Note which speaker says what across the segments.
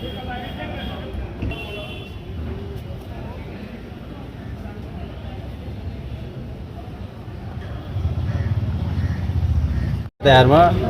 Speaker 1: तैयारमा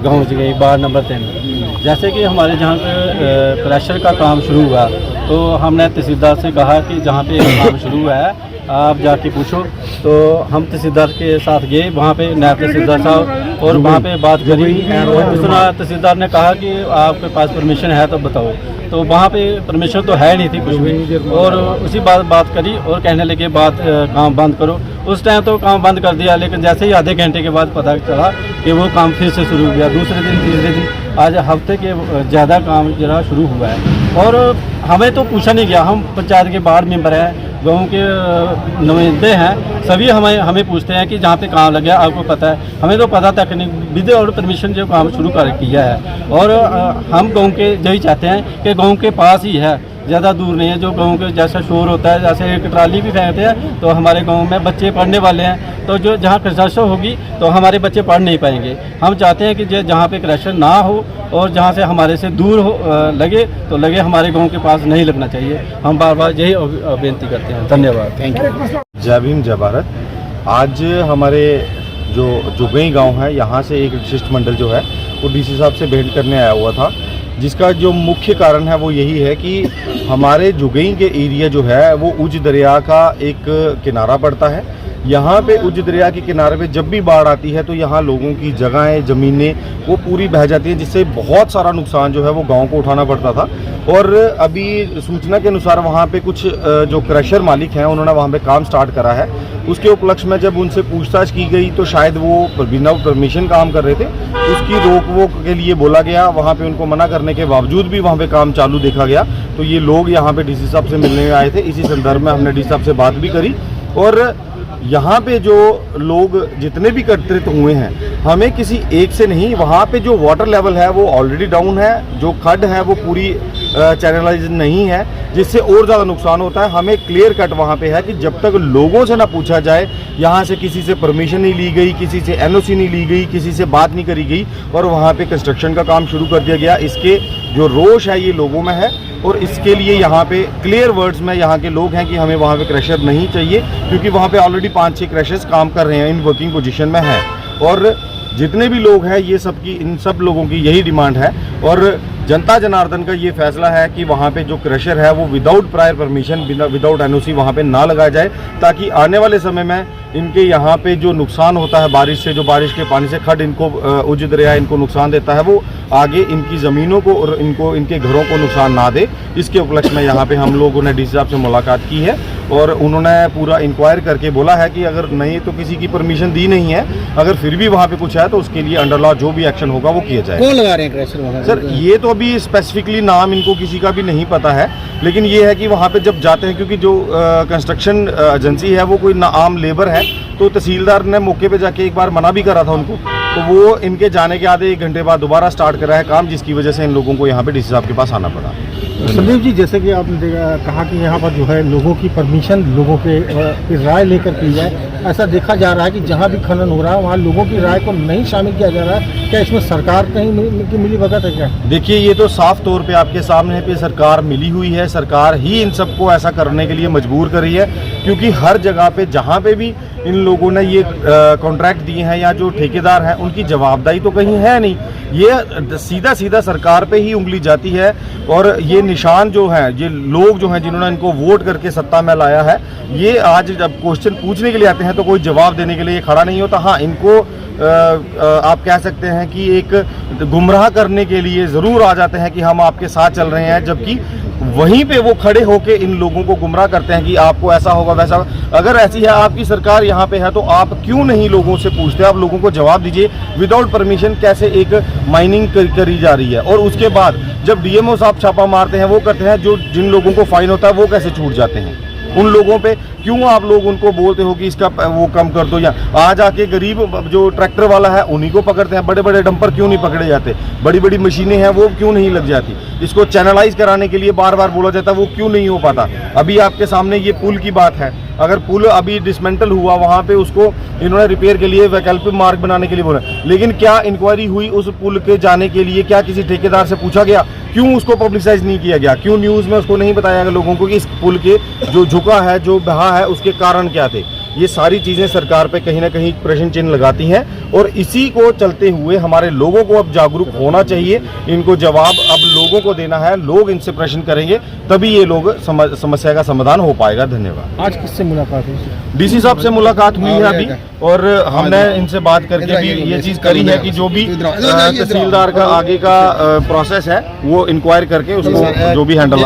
Speaker 1: गाँव से गई वार्ड नंबर 3। जैसे कि हमारे जहाँ पे क्रशर का काम शुरू हुआ तो हमने तहसीलदार से कहा कि जहाँ पे काम शुरू हुआ है आप जाके पूछो। तो हम तहसीलदार के साथ गए वहाँ पे, नायब तहसीलदार साहब, और वहाँ पे बात करी। दूसरा तहसीलदार ने कहा कि आपके पास परमिशन है तो बताओ। तो वहाँ पे परमिशन तो है नहीं थी कुछ भी, और उसी बात करी और कहने लगे काम बंद करो। उस टाइम तो काम बंद कर दिया, लेकिन जैसे ही आधे घंटे के बाद पता चला कि वो काम फिर से शुरू हो गया। दूसरे दिन, तीसरे दिन, आज हफ्ते के ज़्यादा काम जरा शुरू हुआ है। और हमें तो पूछा नहीं गया, हम पंचायत के वार्ड मेंबर हैं, गाँव के नुमाइंदे हैं, सभी हमें पूछते हैं कि जहाँ पे काम लग गया आपको पता है। हमें तो पता तक नहीं, विदाउट परमिशन जो काम शुरू कर किया है। और हम गाँव के यही चाहते हैं कि गाँव के पास ही है, ज़्यादा दूर नहीं है। जो गाँव के जैसा शोर होता है, जैसे एक ट्राली भी फेंकते हैं, तो हमारे गाँव में बच्चे पढ़ने वाले हैं, तो जो जहाँ क्रशर होगी तो हमारे बच्चे पढ़ नहीं पाएंगे। हम चाहते हैं कि जहाँ पे क्रशर ना हो और जहाँ से हमारे से दूर हो लगे तो लगे, हमारे गाँव के पास नहीं लगना चाहिए। हम बार बार यही बेनती करते हैं। धन्यवाद।
Speaker 2: Thank you.
Speaker 3: जय भीम जय भारत। आज हमारे जो जुगई गांव है, यहाँ से एक शिष्टमंडल जो है वो डीसी साहब से भेंट करने आया हुआ था, जिसका जो मुख्य कारण है वो यही है कि हमारे जुगई के एरिया जो है वो उज दरिया का एक किनारा पड़ता है। यहाँ पे उज दरिया के किनारे पे जब भी बाढ़ आती है तो यहाँ लोगों की जगहें, ज़मीनें वो पूरी बह जाती हैं, जिससे बहुत सारा नुकसान जो है वो गांव को उठाना पड़ता था। और अभी सूचना के अनुसार वहाँ पे कुछ जो क्रशर मालिक हैं उन्होंने वहाँ पे काम स्टार्ट करा है। उसके उपलक्ष्य में जब उनसे पूछताछ की गई तो शायद वो बिना परमिशन काम कर रहे थे, उसकी रोक वोक के लिए बोला गया। वहाँ पे उनको मना करने के बावजूद भी वहाँ पे काम चालू देखा गया। तो ये लोग यहाँ पे डीसी साहब से मिलने आए थे। इसी संदर्भ में हमने डीसी साहब से बात भी करी, और यहाँ पे जो लोग जितने भी एकत्रित हुए हैं, हमें किसी एक से नहीं, वहाँ पे जो वाटर लेवल है वो ऑलरेडी डाउन है, जो खड्ड है वो पूरी चैनलाइज नहीं है, जिससे और ज़्यादा नुकसान होता है। हमें क्लियर कट वहाँ पे है कि जब तक लोगों से ना पूछा जाए, यहाँ से किसी से परमिशन नहीं ली गई, किसी से एनओसी नहीं ली गई, किसी से बात नहीं करी गई, और वहाँ पे कंस्ट्रक्शन का काम शुरू कर दिया गया। इसके जो रोष है ये लोगों में है, और इसके लिए यहाँ पे क्लियर वर्ड्स में यहाँ के लोग हैं कि हमें वहाँ पे क्रशर नहीं चाहिए, क्योंकि वहाँ पे ऑलरेडी 5-6 क्रशर्स काम कर रहे हैं, इन वर्किंग पोजीशन में हैं। और जितने भी लोग हैं ये सब की, इन सब लोगों की यही डिमांड है। और जनता जनार्दन का ये फैसला है कि वहाँ पे जो क्रशर है वो without prior permission, without NOC वहाँ पे ना लगाया जाए, ताकि आने वाले समय में इनके यहाँ पे जो नुकसान होता है बारिश से, जो बारिश के पानी से खड्ड इनको उज दरिया इनको नुकसान देता है, वो आगे इनकी ज़मीनों को और इनको इनके घरों को नुकसान ना दे। इसके उपलक्ष्य में यहाँ पे हम लोगों ने डीसी साहब से मुलाकात की है, और उन्होंने पूरा इंक्वायर करके बोला है कि अगर नहीं तो किसी की परमिशन दी नहीं है, अगर फिर भी वहाँ पे कुछ है तो उसके लिए अंडर लॉ जो भी एक्शन होगा वो किया जाएगा।
Speaker 2: कौन लगा रहे हैं क्रशर वहाँ?
Speaker 3: सर ये तो अभी स्पेसिफिकली नाम इनको किसी का भी नहीं पता है, लेकिन ये है कि वहाँ पे जब जाते हैं, क्योंकि जो कंस्ट्रक्शन एजेंसी है वो कोई आम लेबर है, तो तहसीलदार ने मौके पे जाके एक बार मना भी करा था उनको, तो वो इनके जाने के आधे 1 घंटे बाद दोबारा स्टार्ट करा है काम, जिसकी वजह से इन लोगों को यहाँ पे डीसी साहब के पास आना पड़ा।
Speaker 4: संदीप जी, जैसे कि आपने कहा कि यहाँ पर जो है लोगों की परमिशन, लोगों के राय लेकर की जाए, ऐसा देखा जा रहा है कि जहाँ भी खनन हो रहा है वहाँ लोगों की राय को नहीं शामिल किया जा रहा है। क्या इसमें सरकार कहीं मिली भगत है क्या?
Speaker 3: देखिए ये तो साफ तौर पे आपके सामने है कि सरकार मिली हुई है, सरकार ही इन सबको ऐसा करने के लिए मजबूर कर रही है, क्योंकि हर जगह पे जहाँ पे भी इन लोगों ने ये कॉन्ट्रैक्ट दिए हैं या जो ठेकेदार हैं उनकी जवाबदारी तो कहीं है नहीं, ये सीधा सीधा सरकार पे ही उंगली जाती है। और ये निशान जो हैं, ये लोग जो हैं जिन्होंने इनको वोट करके सत्ता में लाया है, ये आज जब क्वेश्चन पूछने के लिए आते हैं तो कोई जवाब देने के लिए खड़ा नहीं होता। हाँ, इनको आप कह सकते हैं कि एक गुमराह करने के लिए ज़रूर आ जाते हैं कि हम आपके साथ चल रहे हैं, जबकि वहीं पे वो खड़े होके इन लोगों को गुमराह करते हैं कि आपको ऐसा होगा वैसा होगा। अगर ऐसी है आपकी सरकार यहाँ पे है तो आप क्यों नहीं लोगों से पूछते? आप लोगों को जवाब दीजिए, विदाउट परमिशन कैसे एक माइनिंग करी जा रही है, और उसके बाद जब डीएमओ साहब छापा मारते हैं, वो करते हैं, जो जिन लोगों को फाइन होता है वो कैसे छूट जाते हैं? उन लोगों पे क्यों आप लोग उनको बोलते हो कि इसका वो कम कर दो? या आज आके गरीब जो ट्रैक्टर वाला है उन्हीं को पकड़ते हैं, बड़े बड़े डंपर क्यों नहीं पकड़े जाते? बड़ी बड़ी मशीनें हैं वो क्यों नहीं लग जाती? इसको चैनलाइज कराने के लिए बार बार बोला जाता है, वो क्यों नहीं हो पाता? अभी आपके सामने ये पुल की बात है, अगर पुल अभी डिसमेंटल हुआ, वहाँ पे उसको इन्होंने रिपेयर के लिए वैकल्पिक मार्ग बनाने के लिए बोला, लेकिन क्या इंक्वायरी हुई उस पुल के जाने के लिए? क्या किसी ठेकेदार से पूछा गया क्यों उसको पब्लिसाइज नहीं किया गया, क्यों न्यूज़ में उसको नहीं बताया गया लोगों को कि इस पुल के जो झुका है, जो बहा है, उसके कारण क्या थे। ये सारी चीज़ें सरकार पे कहीं ना कहीं प्रश्न चिन्ह लगाती हैं और इसी को चलते हुए हमारे लोगों को अब जागरूक होना चाहिए। इनको जवाब अब लोगों को देना है, लोग इनसे प्रश्न करेंगे तभी ये लोग समस्या का समाधान हो पाएगा। धन्यवाद।
Speaker 4: आज किससे मुलाकात हुई?
Speaker 3: डीसी साहब से मुलाकात हुई है अभी और हमने इनसे बात करके भी ये चीज़ करी है कि जो भी तहसीलदार का आगे का प्रोसेस है वो इंक्वायर करके उसको जो भी हैंडल